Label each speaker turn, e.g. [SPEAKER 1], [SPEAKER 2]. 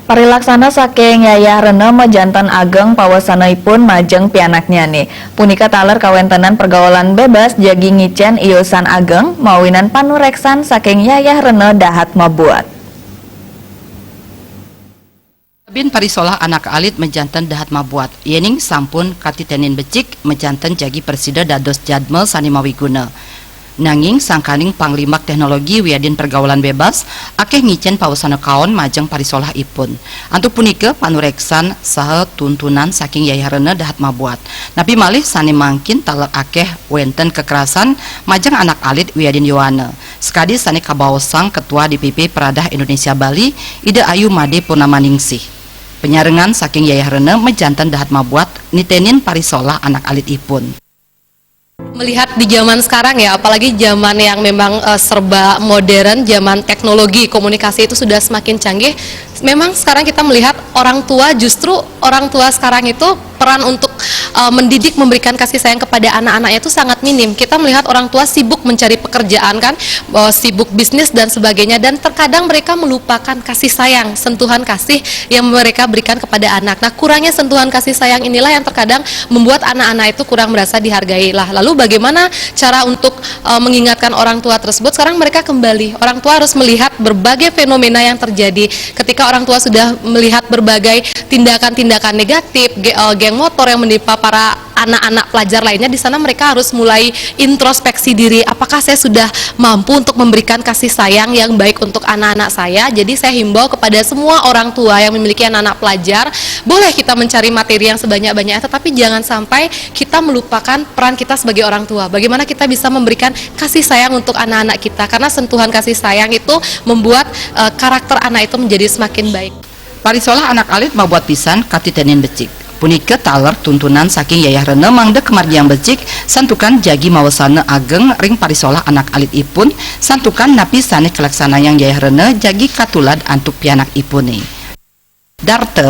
[SPEAKER 1] Parilaksana saking Yayah Rene majanten ageng pawasanaipun majeng pianaknya nih. Punika taler kawentenan pergaulan bebas jagi ngicen iosan ageng mawinan panureksan saking Yayah Rene dahat mabuat.
[SPEAKER 2] Bin parisolah anak alit mejanten dahat mabuat. Yening sampun katitenin becik mejanten jagi presida dados jadmel sani mawiguna. Nanging sangkaning panglimak teknologi wiadin pergaulan bebas akeh ngicen pawasana kaon majeng parisolah ipun. Antuk punike panureksan saha tuntunan saking Yayah Rene dahat mabuat. Napi malih sani mangkin taler akeh wenten kekerasan majeng anak alit wiadin Yohana. Sekadi sani kabaosang ketua DPP Peradah Indonesia Bali Ida Ayu Made Purnamaningsih. Penyarengan saking Yayah Rene mejanten dahat mabuat nitenin parisolah anak alit ipun.
[SPEAKER 3] Melihat di zaman sekarang ya, apalagi zaman yang memang serba modern, zaman teknologi komunikasi itu sudah semakin canggih. Memang sekarang kita melihat orang tua, justru orang tua sekarang itu peran untuk mendidik, memberikan kasih sayang kepada anak-anaknya itu sangat minim. Kita melihat orang tua sibuk mencari pekerjaan kan, sibuk bisnis dan sebagainya, dan terkadang mereka melupakan kasih sayang, sentuhan kasih yang mereka berikan kepada anak. Nah, kurangnya sentuhan kasih sayang inilah yang terkadang membuat anak-anak itu kurang merasa dihargai lah. Lalu bagaimana cara untuk mengingatkan orang tua tersebut? Sekarang mereka kembali, orang tua harus melihat berbagai fenomena yang terjadi. Ketika orang tua sudah melihat berbagai tindakan-tindakan negatif, geng motor yang menimpa para anak-anak pelajar lainnya, di sana mereka harus mulai introspeksi diri. Apakah saya sudah mampu untuk memberikan kasih sayang yang baik untuk anak-anak saya? Jadi saya himbau kepada semua orang tua yang memiliki anak-anak pelajar, boleh kita mencari materi yang sebanyak-banyaknya, tetapi jangan sampai kita melupakan peran kita sebagai orang tua. Bagaimana kita bisa memberikan kasih sayang untuk anak-anak kita, karena sentuhan kasih sayang itu membuat karakter anak itu menjadi semakin baik.
[SPEAKER 2] Parisolah anak alit mabuat pisan katitenin becik. Punike taler tuntunan saking Yayah Rene mangde kemargiang becik santukan jagi mawasana ageng ring parisolah anak alit ipun santukan napi sane kelaksana yang Yayah Rene jagi katulad antuk pianak ipune. Darte